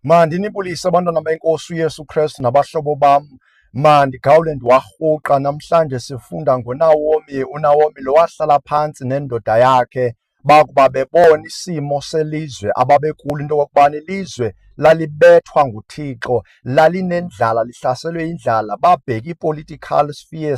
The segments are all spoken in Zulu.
Mandinibulise abantwana benkosi uYesu Kristu nabahlobo bam. Mandigawule ndiwarhuqa. Namhlanje sifunda ngoNaomi. uNaomi lo wahlala phantsi nendoda yakhe bakuba bebona isimo selizwe ababekulo, into yokubana ilizwe lalibethwa nguThixo, lalinendlala, lihlaselwe yindlala. Babheka i-political sphere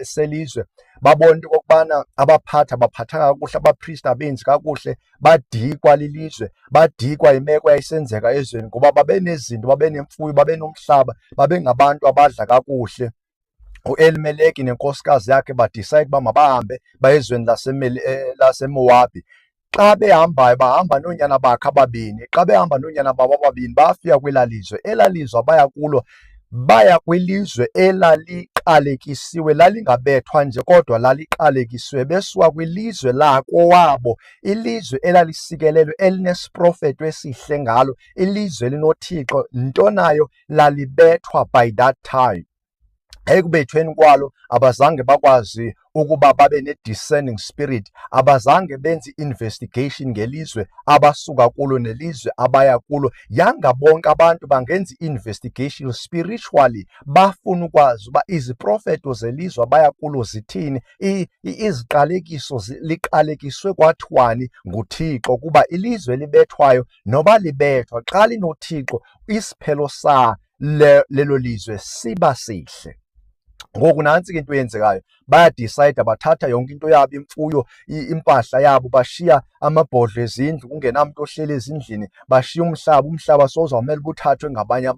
selizwe, babona into okokubana abaphathi abaphathanga kakuhle, abapristi abenzi kakuhle, badikwa lilizwe, badikwa yimeko yayisenzeka ezweni, ngoba babenezinto, babenemfuyo, babenomhlaba, babengabantu abadla kakuhle. U-Elimeleki nenkosikazi yakhe badicide uba mabahambe baye ezweni laseMowabi. Xa behambayo bahamba noonyana bakhe ababini. Xa behamba noonyana babo ababini bafika kwelaa lizwe. Elaa lizwe abaya kulo, baya kwilizwe elaliqalekisiwe, lalingabethwa nje kodwa laliqalekisiwe. Besuka kwilizwe lakowabo, ilizwe elalisikelelwe, elinesprofeto esihle ngalo, ilizwe elinoThixo, nto nayo lalibethwa by that time. Ekubethweni kwalo abazange bakwazi ukuba babe ne-discerning spirit, abazange benze investigation ngelizwe abasuka kulo nelizwe abaya kulo. Yanga bonke abantu bangenza i-investigation spiritually, bafuna ukwazi uba iziprofeto zelizwe abaya kulo zithini, iziqalekiso liqalekiswe kwathiwani nguThixo, kuba ilizwe libethwayo noba libethwa xa linoThixo isiphelo lelo lizwe siba sihle. Ngoku nantsi ke into eyenzekayo, bayadicayida bathatha yonke into yabo, imfuyo, impahla yabo, bashiya amabhodlo ezindlu, kungenamntu ohleli ezindlini, bashiya umhlaba sozawumele ubuthathwe ngabanye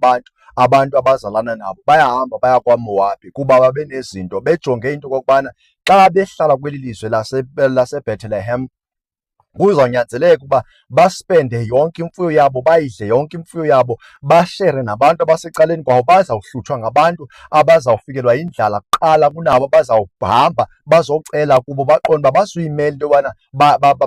abantu abazalana nabo. Bayahamba baya kwaMowabi kuba babenezinto, bejonge into okokubana xa behlala kweli lizwe laseBethlehem kuzawunyanzeleka uba baspende yonke imfuyo yabo, bayidle yonke imfuyo yabo, bashere nabantu abasecaleni kwabo. Bazawuhlutshwa ngabantu abazawufikelwa yindlala kuqala kunabo, bazawuhamba bazocela kubo, baqonde uba bazuyimela into yobana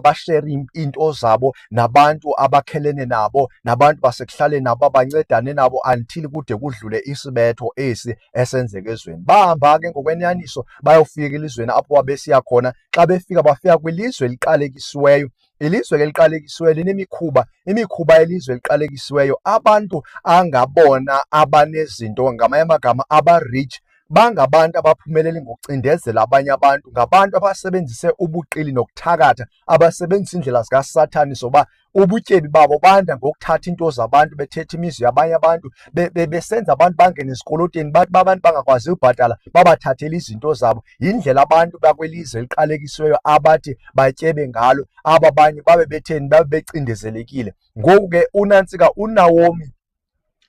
bashere iinto zabo nabantu abakhelene nabo, nabantu basekuhlaleni nabo, bancedane nabo until kude kudlule isibetho esi esenzeka ezweni. Bahamba ke ngokwenyaniso bayofika elizweni apho babesiya khona. Xa befika bafika kwilizwe eliqalekisiweyo. Ilizwe eliqalekisiweyo linemikhuba, imikhuba yelizwe eliqalekisiweyo. Abantu angabona abanezinto, ngamanye amagama aba-rich, bangabantu abaphumelele ngokucindezela abanye abantu, ngabantu abasebenzise ubuqili nokuthakatha, abasebenzisa iindlela zikaSathane zoba ubutyebi babo banda ngokuthatha iinto zabantu, bethetha imizi yabanye abantu, besenza abantu bangene ezikoloteni, bathi abantu bangakwazi ubhatala babathathele izinto zabo. Yindlela abantu bakwelizwe eliqalekisiweyo abathi batyebe ngalo. Aba banye babe betheni, babe becindezelekile. Ngoku ke unantsika uNaomi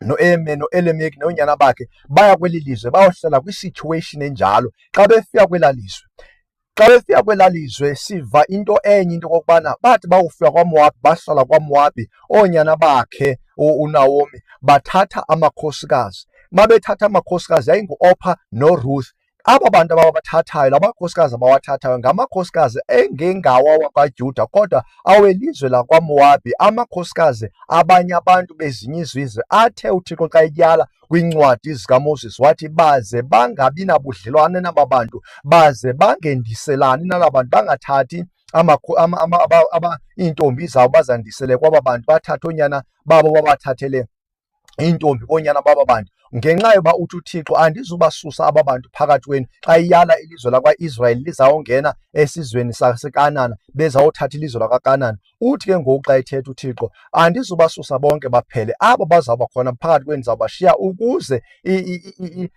no-Elimeleki noonyana bakhe baya kweli lizwe bayohlala kwi-situation enjalo. Xa befika kwelaa lizwe siva into enye, into okokubana bathi bawufika kwaMowabi, bahlala kwaMowabi. Oonyana bakhe uNaomi bathatha amakhosikazi. Babethatha amakhosikazi, yayingu-Orpah noRuth. Aba bantu ababathathayo, la makhosikazi abawathathayo ngamakhosikazi engengawo wakwaJuda kodwa awelizwe lakwaMowabi, amakhosikazi abanye abantu bezinye izizwe. Athe uThixo xa etyala kwiincwadi zikaMoses wathi baze bangabi nabudlelwane naba bantu, baze bangendiselani naba bantu, bangathathi iintombi zabo bazandisele kwaba bantu, bathathe oonyana babo babathathele iintombi koonyana baba bantu. Ngenxa yoba uthi uThixo andizubasusa aba bantu phakathi kwenu, xa iyala ilizwe lakwa-Israyeli lizawungena esizweni saseKanani, bezawuthatha ilizwe lakwaKanani. Uthi ke ngoku xa ethetha uThixo, andizubasusa bonke baphele, aba bazawuba khona phakathi kwenu ndizawubashiya ukuze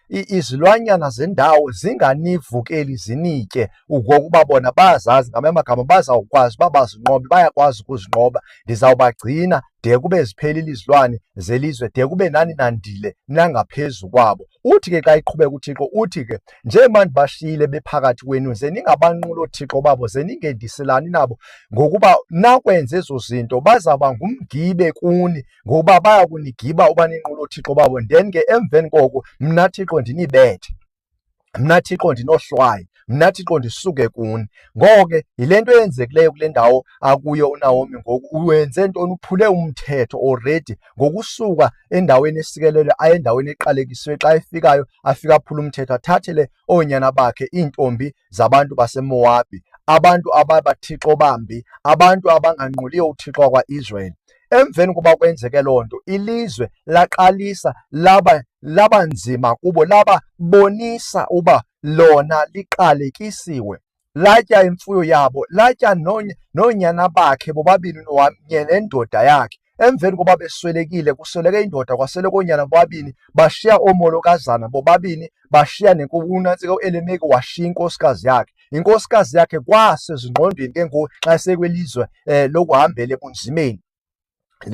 izilwanyana zendawo zinganivukeli zinitye, ngokuba bona bazazi, ngamanye amagama bazawukwazi uba bazinqobe, bayakwazi ukuzinqoba. Ndizawubagcina de kube ziphelile izilwane zelizwe, de kube nani nandile nangaphezu kwabo. Uthi ke xa iqhubeka uThixo, uthi ke njengoba ndibashiyile bephakathi kwenu, ze ningabanquli oothixo babo, ze ningendiselani nabo, ngokuba nakwenza ezo zinto bazawuba ngumgibe kuni, ngokuba baya kunigiba uba ninqule oothixo babo. Then ke emveni koko mna Thixo ndinibethe, mna Thixo ndinohlwaye, mna Thixo ndisuke kuni. Ngoko ke yile nto eyenzekileyo kule ndawo akuyo uNaomi ngoku. Wenze ntoni? Uphule umthetho already ngokusuka endaweni esikelelwe aye endaweni eqalekisiwe. Xa efikayo afika aphule umthetho, athathele oonyana bakhe iintombi zabantu baseMowabi, abantu ababathixo bambi, abantu abanganquliyo uThixo wakwa-Israyeli. Emveni koba kwenzeke loo nto, ilizwe laqalisa laba nzima kubo, lababonisa uba lona liqalekisiwe. Latya imfuyo yabo, latya noonyana bakhe bobabini kunye nendoda yakhe. Emveni koba beswelekile, kusweleke indoda kwasweleka oonyana bobabini, bashiya oomolokazana bobabini, bashiya unantsika u-Elimeleki washiya inkosikazi yakhe. Inkosikazi yakhe kwasezingqondweni ke ngoku xa esekwelizwe lokuhambela ebunzimeni,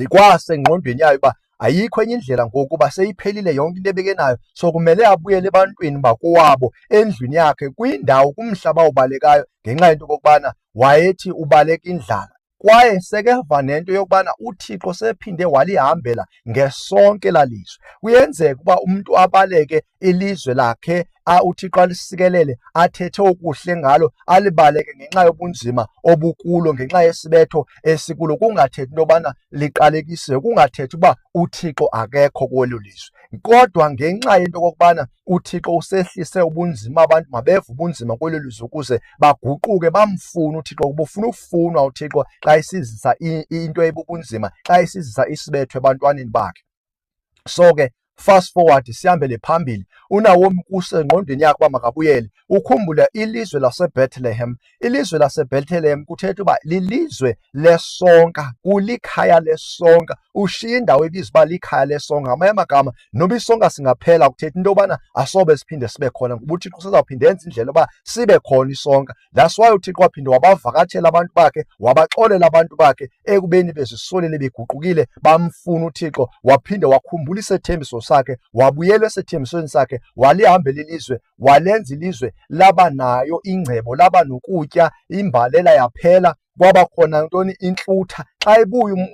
kwasengqondweni yayo uba ayikho enye indlela ngoku uba seyiphelile yonke into ebekenayo, so kumele abuyele ebantwini bakowabo, endlwini yakhe, kwindawo kumhlaba awubalekayo, ngenxa yento okokubana wayethi ubaleka indlala. Kwaye sekeva nento yokubana uThixo sephinde walihambela ngesonke lalizwe. Kuyenzeka uba umntu abaleke ilizwe lakhe, uThixo alisikelele, athethe okuhle ngalo, alibaleke ngenxa yobunzima obukulo, ngenxa yesibetho esikulo. Kungathethi into yobana liqalekisiwe, kungathethi uba uThixo akekho kwelo lizwe, kodwa ngenxa yento okokubana uThixo usehlise ubunzima, abantu mabeve ubunzima kwelo lizwe ukuze baguquke bamfune uThixo. Ubufuna ufunwa uThixo xa isizisa into ebubunzima, xa isizisa isibetho ebantwaneni bakhe. So ke fast forward, sihambele phambili. uNawomi kusengqondweni yakhe uba makabuyele. Ukhumbule ilizwe laseBethlehem. Ilizwe laseBethlehem kuthetha uba lilizwe lesonka, kulikhaya lesonka. Ushiya indawo ebizwa uba likhaya lesonka. Ngamanye amagama, noba isonka singaphela kuthetha into yobana asobe siphinde sibe khona, ngoba uThixo sizawuphinde enze indlela yoba sibe khona isonka. That's why uThixo waphinde wabavakatshela abantu bakhe, wabaxolela abantu bakhe ekubeni bezisolele beguqukile bamfuna uThixo. Waphinde wakhumbula isethembiso sakhe, wabuyela esethembisweni sakhe, walihambela ilizwe, walenza ilizwe laba nayo ingcebo, laba nokutya, imbalela yaphela, kwaba khona ntoni, intlutha. Xa ebuya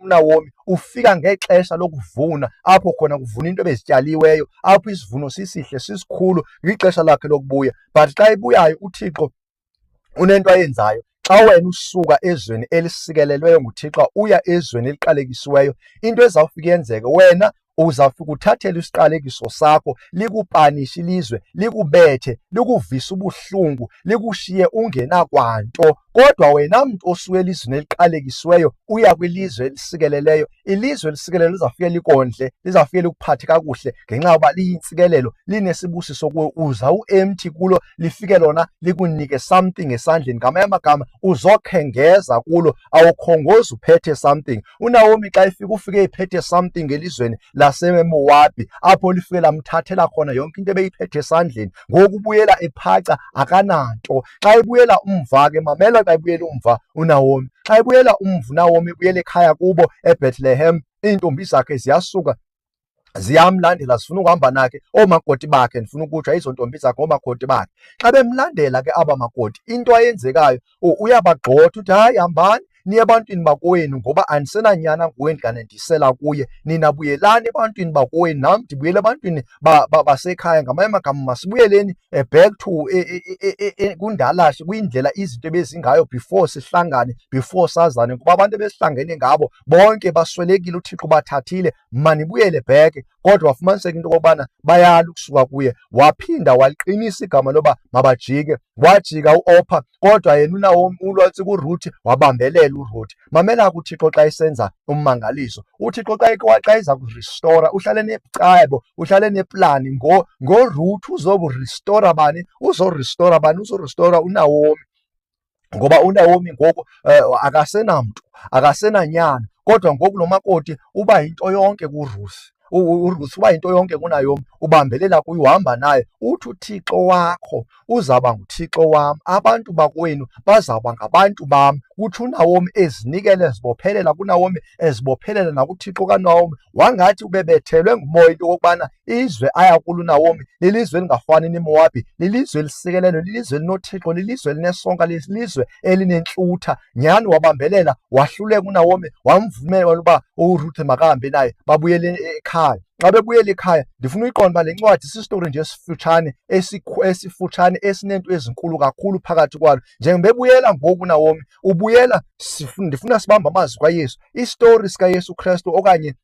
uNawomi ufika ngexesha lokuvuna, apho khona kuvuna into ebezityaliweyo, apho isivuno sisihle sisikhulu, ixesha lakhe lokubuya. But xa ebuyayo uThixo unento ayenzayo. Xa wena usuka ezweni elisikelelweyo nguThixo uya ezweni eliqalekisiweyo, into ezawufika yenzeke, wena uzawufika uthathele isiqalekiso sakho, likupanishe ilizwe, likubethe, likuvise ubuhlungu, likushiye ungenakwanto. Kodwa wena mntu osuke elizweni eliqalekisiweyo uya kwilizwe elisikeleleyo, ilizwe elisikeleleyo lizawufike likondle, lizawufike likuphathe kakuhle, ngenxa yoba liyintsikelelo, linesibusiso kuwe. Uza u-empty kulo, lifike lona likunike something esandleni. Ngamanye amagama, uzokhengeza kulo, awukhongozi uphethe something. uNawomi xa ufike ephethe something elizweni laseMowabi, apho lifike lamthathela khona yonke into ebeyiphethe esandleni. Ngoku ubuyela ephaca, akananto. Xa ebuyela umva ke, mamela xa ebuyela umva uNawomi, xa ebuyela umva uNawomi, ebuyela ekhaya kubo eBethlehem, iintombi zakhe ziyasuka ziyamlandela, zifuna ukuhamba nakhe, oomakoti bakhe, ndifuna ukutsho izo ntombi zakhe, oomakoti bakhe. Xa bemlandela ke aba makoti, into ayenzekayo, uyabagxotha uthi, hayi, hambani niye ebantwini bakowenu, ngoba andisenanyana nguwe ndinganendisela kuye. Nina buyelani ebantwini bakowenu, nam ndibuyele ebantwini basekhaya. Ngamanye amagama, masibuyeleni back to kundalashe, kwindlela izinto ebezingayo before sihlangane, before sazane, ngoba abantu ebesihlangene ngabo bonke baswelekile, uThixo bathathile, manibuyele back. Kodwa wafumaniseka into okokubana bayala ukusuka kuye. Waphinda waliqinisa igama loba mabajike, wajika u-Opha, kodwa yena uNawomi ulwantsika uRuth wabambelela uRuth. Mamela ke uThixo xa esenza ummangaliso. uThixo xa eza kuristora, uhlale necebo, uhlale neplani. ngoRuth uzokuristora bani? Uzoristora bani? Uzoristora uNawomi, ngoba uNawomi ngoku akasenamntu, akasenanyana, kodwa ngoku lo makoti uba yinto yonke kuRuth. uRuth uba yinto yonke kuNawomi, ubambelela kuye, uhamba naye. Uthi uThixo wakho uzawuba nguThixo wam, abantu bakowenu bazawuba ngabantu bam. Uthi uNawomi ezinikele, ezibophelela kuNawomi, ezibophelela nakuThixo kaNawomi. Wangathi ubebethelwe ngumoya into okokubana izwe aya kulo uNawomi lilizwe elingafani neMowabi, lilizwe elisikelelo, lilizwe elinoThixo, lilizwe elinesonka, lilizwe elinentlutha. Nyhani wabambelela, wahluleka uNawomi, wamvumela uba uRuth makahambe naye, babuyele ekhaya. Xa bebuyela ekhaya, ndifuna uyiqonda uba le ncwadi sisitori nje esifutshane esineento ezinkulu kakhulu phakathi kwalo. Njengoba ebuyela ngoku uNawomi, ubuyela, ndifuna sibambe amazwi kaYesu, isitori sikaYesu Kristu, okanye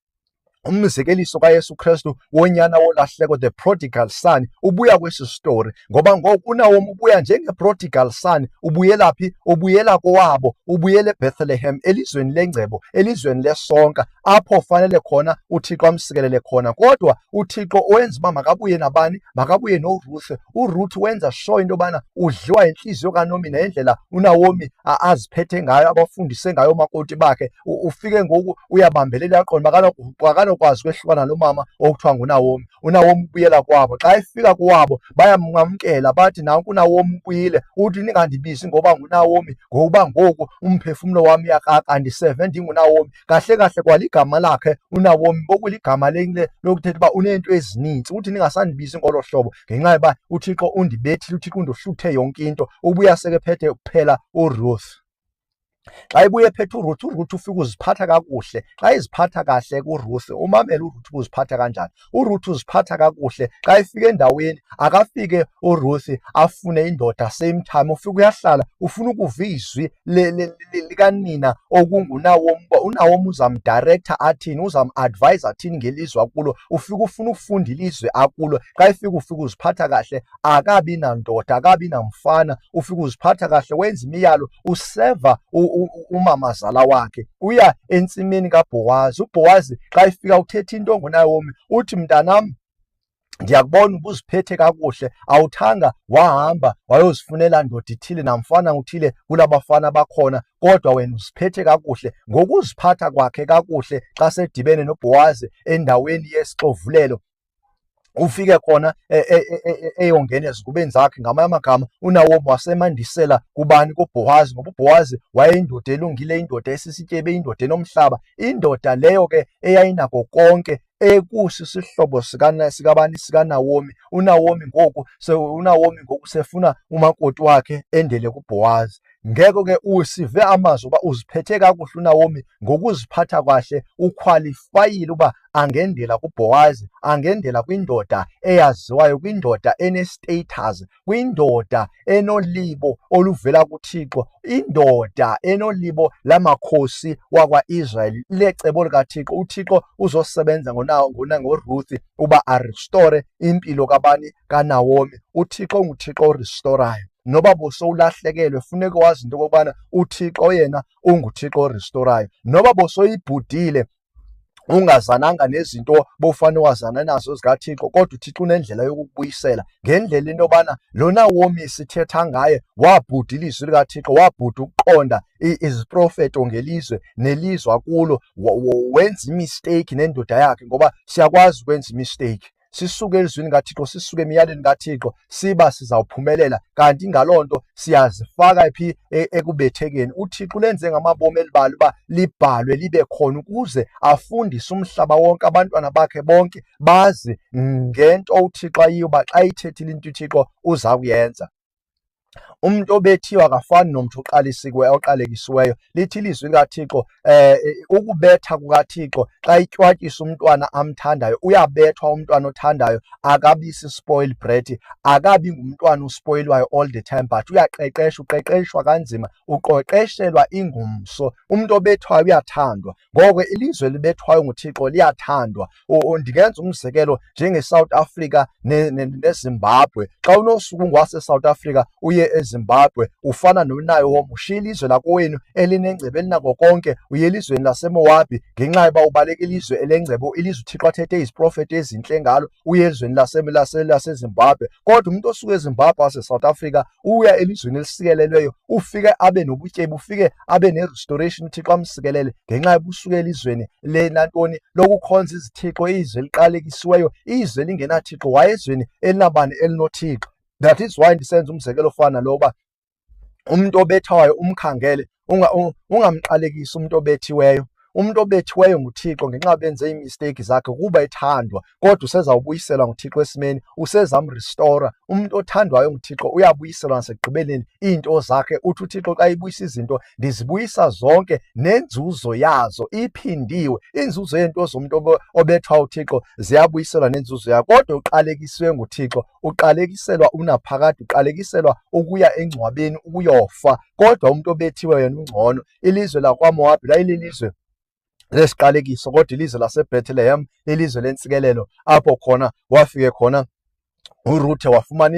umzekeliso kaYesu Kristu wonyana wolahleko, the prodigal son, ubuya kwesi story, ngoba ngoku uNawomi ubuya njenge-prodigal son. Ubuyela phi? Ubuyela kowabo, ubuyela eBethlehem, elizweni lengcebo, elizweni lesonka, apho fanele khona uThixo amsikelele khona. Kodwa uThixo wenza uba makabuye nabani? Makabuye noRuth. uRuth wenza sure into yobana udliwa inhliziyo kaNaomi nendlela uNawomi aziphethe ngayo, abafundise ngayo umakoti bakhe. Ufike ngoku uyabambelela yaqonda akanokwazi ukwehlukana nomama okuthiwa nguNawomi. uNawomi ubuyela kwabo. Xa efika kowabo bayamnqamkela, bathi nanku uNawomi ubuyile. Uthi ningandibizi ngoba nguNawomi, ngokuba ngoku umphefumlo wami akandiseve ndinguNawomi. Kahle kahle kwaligama lakhe uNawomi bokuligama lokuthetha uba uneento ezininzi. Uthi ningasandibizi ngolo hlobo ngenxa yoba uThixo undibethile, uThixo undohluthe yonke into. Ubuya sekephethe kuphela uRuth. Xa ibuye ephethe uRuth ufika uziphatha kakuhle. Xa iziphatha kahle kuRuth, umamele uRuth uziphatha kanjani. uRuth uziphatha kakuhle. Xa efika endaweni, akafike uRuth afune indoda same time. Ufika uyahlala, ufuna ukuva izwi likanina okunguNawomi. uNawomi uzamdirector athini, uzam-advise athini ngelizwe akulo. Ufika ufuna ukufunda ilizwe akulo. Xa ufika uziphatha kahle, akabi nandoda, akabi namfana. Ufika uziphatha kahle, wenza imiyalo, useva umamazala wakhe. Uya entsimini kaBhowazi. uBhowazi xa efika uthetha into nguNawomi, uthi mntanam, ndiyakubona uba uziphethe kakuhle, awuthanga wahamba wayozifunela ndoda ithile namfana uthile kula bafana bakhona, kodwa wena uziphethe kakuhle. Ngokuziphatha kwakhe kakuhle, xa sedibene noBhowazi endaweni yesixovulelo, ufike khona eyongena ezigubeni zakhe. Ngamanye amagama uNawomi wasemandisela kubani? kuBhowazi, ngoba uBhowazi wayeyindoda elungile, indoda esisityebe, indoda enomhlaba, indoda leyo ke eyayinako konke, ekusisihlobo sikaNawomi. uNawomi ngoku sefuna umakoti wakhe endele kuBhowazi. Ngeko ke usive amazwi uba uziphethe kakuhle uNawomi, ngokuziphatha kahle ukhwalifayile uba angendela kuBhowazi, angendela kwindoda eyaziwayo, kwindoda enestatus, kwindoda enolibo oluvela kuThixo, indoda enolibo lamakhosi wakwa-Israyeli, lecebo likaThixo. uThixo uzosebenza ngoRuth uba arestore impilo kabani? kaNawomi. uThixo unguThixo orestorayo. Noba bosowulahlekelwe, funeka wazi into okokubana uThixo yena unguThixo orestorayo. Noba bosoyibhudile, ungazananga nezinto bowufane wazana nazo zikaThixo, kodwa uThixo unendlela yokukubuyisela, ngendlela into yobana lo Nawomi sithetha ngaye wabhudila izwi likaThixo, wabhuda ukuqonda iziprofeto ngelizwe nelizwe akulo, wenza imisteyikhi nendoda yakhe, ngoba siyakwazi ukwenza imisteyikhi. Sisuke elizwini kaThixo, sisuke emiyaleni kaThixo, sizawuphumelela, kanti ngaloo nto siyazifaka phi? Ekubethekeni. uThixo lenze ngamabomi elibali uba libhalwe libe khona, ukuze afundise umhlaba wonke, abantwana bakhe bonke bazi ngento uThixo ayiyo, uba xa ithethile into uThixo uza kuyenza. Umntu obethiwe akafani nomntu oqalekisiweyo. Lithi ilizwi likaThixo, ukubetha kukaThixo xa ityatyisa umntwana amthandayo, uyabethwa umntwana othandayo, akabi si-spoil brat, akabi ngumntwana uspoilwayo all the time, but uyaqeqeshwa, uqeqeshwa kanzima, uqeqeshelwa ingumso. Umntu obethwayo uyathandwa. Ngoko ilizwe libethwayo nguThixo liyathandwa. Ndingenza umzekelo njengeSouth Africa neZimbabwe. Xa unosuku ungwaseSouth Africa uye eZimbabwe, ufana noNawomi, ushiya ilizwe lakowenu elinengcebo elinako konke, uye elizweni laseMowabi ngenxa yoba ubaleka ilizwe elengcebo, ilizwe uThixo athethe iziprofethi ezintle ngalo, uye elizweni laseZimbabwe. Kodwa umntu osuke eZimbabwe waseSouth Africa uya elizweni elisikelelweyo, ufike abe nobutyebi, ufike abe ne-restoration, uThixo amsikelele ngenxa yoba usuke elizweni lenantoni lokukhonza izithixo, izwe eliqalekisiweyo, izwe elingenaThixo, wayezweni elinabani? ElinoThixo. That is why ndisenza umzekelo ofana loba umuntu obethayo umkhangele, ungamqalekisi umuntu obethiweyo. Umuntu obethiweyo nguThixo ngenxa benze iimisteyikhi zakhe kuba ethandwa, kodwa usezawubuyiselwa nguThixo esimeni, usezamrestora. Umuntu othandwayo nguThixo uyabuyiselwa nasekugqibeleni iinto zakhe. Uthi uThixo xa ibuyisa izinto, ndizibuyisa zonke nenzuzo yazo iphindiwe. Inzuzo yeento zomuntu obethwayo uThixo ziyabuyiselwa nenzuzo yayo, kodwa uqalekisiwe nguThixo uqalekiselwa unaphakade, uqalekiselwa ukuya engcwabeni, ukuyofa. Kodwa umuntu obethiwe yena ungcono. Ilizwe lakwaMowabi layililizwe lesiqalekiso, kodwa ilizwe laseBethlehem, ilizwe lentsikelelo, apho khona wafike khona uRuthe wafumana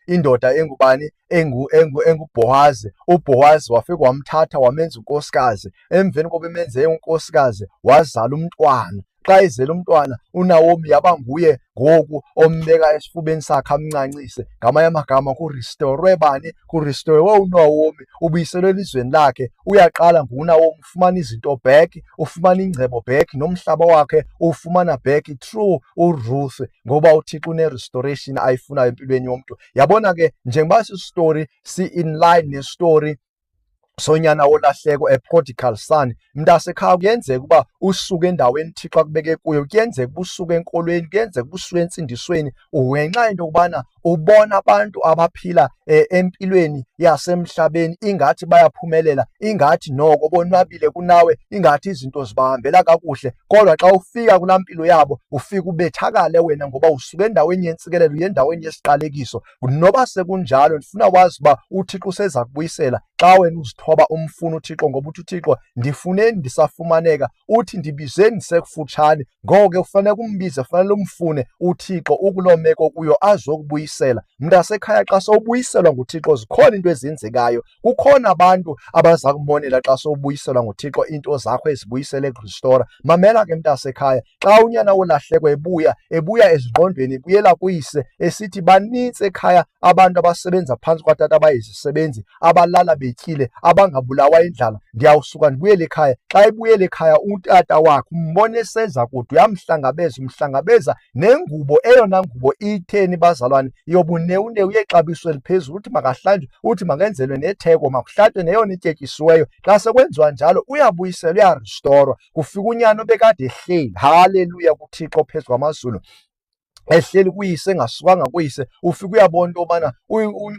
indoda engubani? EnguBhowazi. uBhowazi wafika wamthatha wamenza unkosikazi. Emveni koba emenze unkosikazi wazala umntwana. Xa ezele umntwana, uNaomi yaba nguye ngoku ombeka esifubeni sakhe amncancise. Ngamanye amagama kurestorwe bani? Kurestorwe uNaomi, ubuyiselwe elizweni lakhe. Uyaqala nguNaomi ufumana izinto back, ufumana ingcebo back, nomhlaba wakhe ufumana back through uRuth, ngoba uThixo une-restoration ayifunayo empilweni yomntu. Yabona ke, njengoba sistory si-in line nestory sonyana wolahleko, a prodigal son, mntasekhaya kuyenzeka ukuba usuke endaweni Thixo akubeke kuyo, kuyenzeka uba usuke enkolweni, kuyenzeka uba usuke entsindisweni, ngenxa yento yokubana ubona abantu abaphila empilweni yasemhlabeni ingathi bayaphumelela, ingathi noko bonwabile kunawe, ingathi izinto zibahambela kakuhle, kodwa xa ufika kulaa mpilo yabo ufika ubethakale wena, ngoba usuke endaweni yentsikelelo, uye endaweni yesiqalekiso. Noba sekunjalo, ndifuna wazi uba uThixo useza kubuyisela xa wena uzithoba umfuna uThixo, ngoba uthi uThixo, ndifuneni ndisafumaneka, uthi ndibizeni ndisekufutshane. Ngoko ke ufanele umbize, ufanele umfune uThixo ukuloo meko kuyo azokubuyisela. Mntasekhaya, xa sowubuyiselwa nguThixo zikhona into ezenzekayo. Kukhona abantu abaza kumonela xa sowubuyiselwa nguThixo, into zakho ezibuyisele kuristora. Mamela ke mntasekhaya, xa unyana wolahleko ebuya ezingqondweni, ebuyela kuyise esithi banintsi ekhaya abantu abasebenza phantsi kwatata abayizisebenzi, abalala betyile, abangabulawa indlala. Ndiyawusuka ndibuyele ekhaya. Xa ebuyela ekhaya utata wakhe umbone eseza kude, umhlangabeza nengubo, eyona ngubo itheni bazalwane? Yobunewunewu, yexabiso eliphezulu. Uthi makahlanjwe, uthi makenzelwe netheko, makuhlatywe neyona ityetyisiweyo. Xa sekwenziwa njalo uyabuyiselwa, uyaristorwa. Kufika unyana obekade ehleli, haleluya kuThixo phezu kwamazulu, ehleli kuyise, engasukanga kuyise. Ufika uyabona into yobana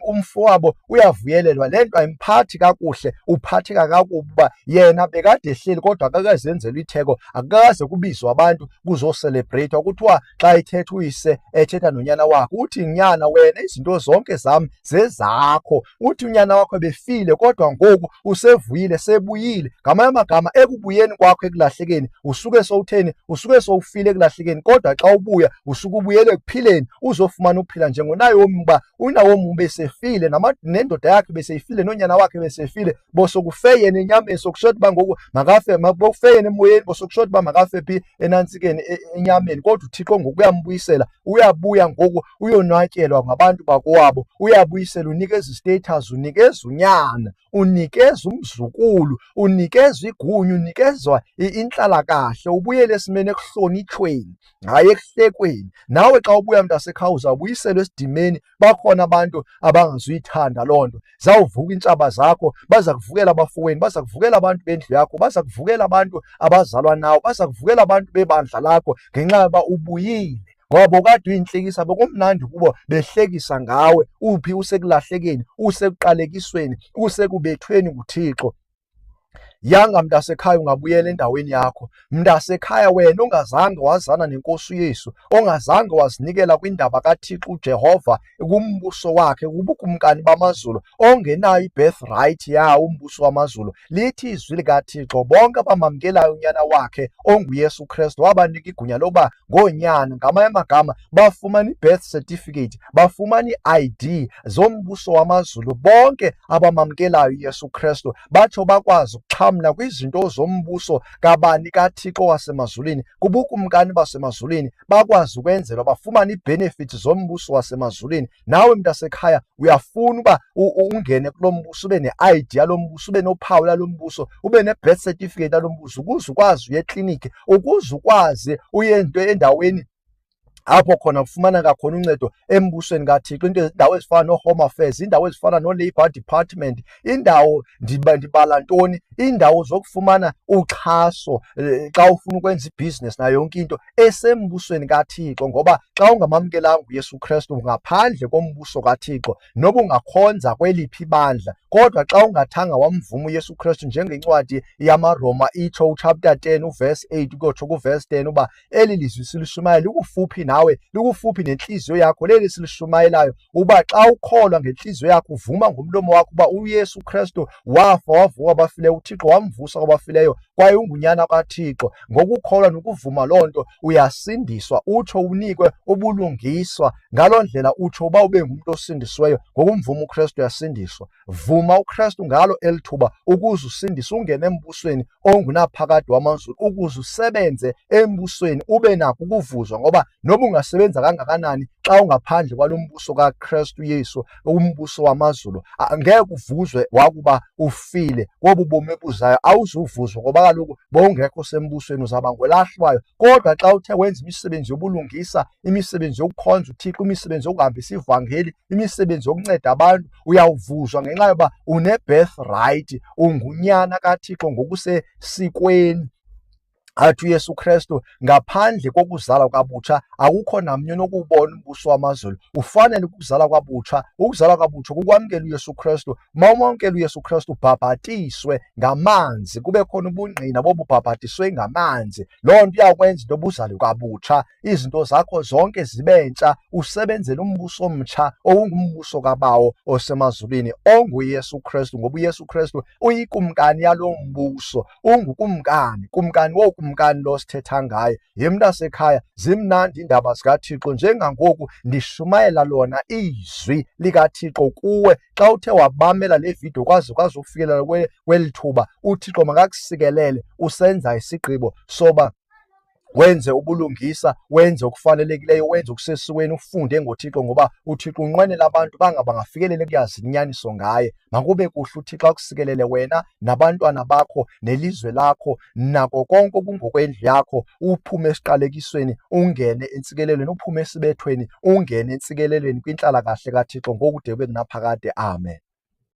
umfo wabo uyavuyelelwa, le nto ayimphathi kakuhle, uphatheka kakubi, uba yena bekade ehleli kodwa akakazenzelwa itheko, akakaze kubizwa abantu kuzoselebhreyithwa. Kuthiwa xa ethetha uyise ethetha nonyana wakhe, uthi nyana, wena izinto zonke zam zezakho. Uthi unyana wakho ebefile kodwa ngoku usevuyile, sebuyile. Ngamanye amagama, ekubuyeni kwakho ekulahlekeni usuke sowutheni? Usuke sowufile ekulahlekeni, kodwa xa ubuya usuke ubuyele ekuphileni, uzofumana ukuphila njengoNaomi, uba uNaomi ubesefile nendoda yakhe beseyifile, nonyana wakhe besefile, bosokufe yena enyameni, sokushothi uba ngoku makafe, bokufe yena emoyeni, bosokushothi uba makafe phi? Enantsikeni, enyameni. Kodwa uThixo ngoku uyambuyisela, uyabuya ngoku uyonwatyelwa ngabantu bakowabo, uyabuyisela, unikeza istatus, unikeza unyana, unikeza umzukulu, unikeza igunya, unikezwa intlalakahle, ubuyele esimeni ekuhlonitshweni, hayi ekuhlekweni. Nawe xa ubuya mntasekhaya uzawubuyiselwa esidimeni. Bakhona abantu abangazuyithanda loo nto. Zawuvuka iintshaba zakho, baza kuvukela abafowenu, baza kuvukela abantu bendlu yakho, baza kuvukela abantu abazalwa nawe, baza kuvukela abantu bebandla lakho, ngenxa yoba ubuyile. Ngoba bokade uyintlekisa, bekumnandi kubo, behlekisa ngawe. Uphi? Usekulahlekeni, usekuqalekisweni, usekubethweni nguThixo. Yanga mntasekhaya, ungabuyela endaweni yakho. Mntasekhaya, wena ongazange wazana neNkosi uYesu, ongazange wazinikela kwindaba kaThixo uJehova, kumbuso wakhe, kubukumkani bamazulu, ongenayo i-birthright yawo umbuso wamazulu. Lithi izwi likaThixo, bonke abamamkelayo unyana wakhe onguYesu Kristu wabanika igunya loba ngoonyana. Ngamanye amagama, bafumana i-birth certificate, bafumana i-ID zombuso wamazulu. Bonke abamamkelayo uYesu Kristu batsho bakwazi ukuxhamla kwizinto zombuso kabani? kaThixo wasemazulwini, kubukumkani basemazulwini, bakwazi ukwenzelwa, bafumane ii-benefits zombuso wasemazulwini. Nawe mntasekhaya uyafuna uba ungene kulo mbuso, ube ne-ID yalo mbuso, ube nophawu lalo mbuso, ube ne-birth certificate yalo mbuso, ukuze ukwazi uye ekliniki, ukuze ukwazi uye endaweni apho khona kufumaneka khona uncedo embusweni kaThixo. Iindawo ezifana no-Home Affairs, iindawo ezifana no-Labour Department, indawo ndibala ntoni, iindawo zokufumana uxhaso xa ufuna ukwenza ibhizinesi nayo yonke into esembusweni kaThixo. Ngoba xa ungamamkelanga uYesu Kristu ngaphandle kombuso kaThixo, noba ungakhonza kweliphi ibandla, kodwa xa ungathanga wamvuma uYesu Kristu, njengencwadi yamaRoma itsho, uchapter 10 uverse 8 ukuyotsho kuverse 10, uba eli lizwi silishumayela likufuphi nawe, likufuphi nenhliziyo yakho, leli silishumayelayo uba xa ukholwa ngenhliziyo yakho, uvuma ngomlomo wakho uba uYesu Kristu wafa wavuka kwabafileyo, uThixo wamvusa kwabafileyo, kwaye ungunyana kaThixo, ngokukholwa nokuvuma loo nto uyasindiswa, utsho unikwe ubulungiswa. Ngaloo ndlela utsho uba ube ngumuntu osindisiweyo. Ngokumvuma uKristu uyasindiswa. Vuma uKristu ngalo eli thuba ukuze usindiswe, ungene embusweni ongunaphakade wamazulu, ukuze usebenze embusweni, ube nakho ukuvuzwa, ngoba noba ungasebenza kangakanani xa ungaphandle kwalo mbuso kaKristu Yesu, umbuso wamazulu, angeke uvuzwe wakuba ufile kobu bomi ebuzayo, awuzuvuzwa ngoba kaloku bowungekho sembusweni, uzaba ngolahlwayo. Kodwa xa uthe wenza imisebenzi yobulungisa, imisebenzi yokukhonza uThixo, imisebenzi yokuhambisa ivangeli, imisebenzi yokunceda abantu, uyawuvuzwa ngenxa yoba une-birthright, ungunyana kaThixo ngokusesikweni. Athi uYesu Kristu, ngaphandle kokuzala kwabutsha akukho namnye onokuwubona umbuso wamazulu. Ufanele ukuzala kwabutsha. Ukuzala kwabutsha kukwamkela uYesu Kristu. Uma umamkela uYesu Kristu, ubhabhatiswe ngamanzi, kube khona ubungqina bobubhabhatiswe ngamanzi. Loo nto iyakwenza into obuzale kwabutsha, izinto zakho zonke zibe ntsha, usebenzele umbuso omtsha owungumbuso kaBawo osemazulwini, onguYesu Kristu, ngoba uYesu Kristu uyikumkani yalo mbuso, ungukumkani, kumkani wokumkani lo sithetha ngaye. Ye mntasekhaya, zimnandi iindaba zikaThixo, njengangoku ndishumayela lona izwi likaThixo kuwe. Xa uthe wabamela le vidiyo kwaze ufikelela kweli thuba, uThixo makakusikelele usenza isigqibo soba wenze ubulungisa, wenze okufanelekileyo, wenze okusesikweni, ufunde ngoThixo, ngoba uThixo unqwenela abantu bangafikeleli kuyazi inyaniso ngaye. Makube kuhle uThixo akusikelele wena nabantwana bakho nelizwe lakho nako konke okungokwendlu yakho, uphume esiqalekisweni ungene entsikelelweni, uphume esibethweni ungene entsikelelweni, kwinhlalakahle kaThixo ngokude kube kunaphakade. Amen.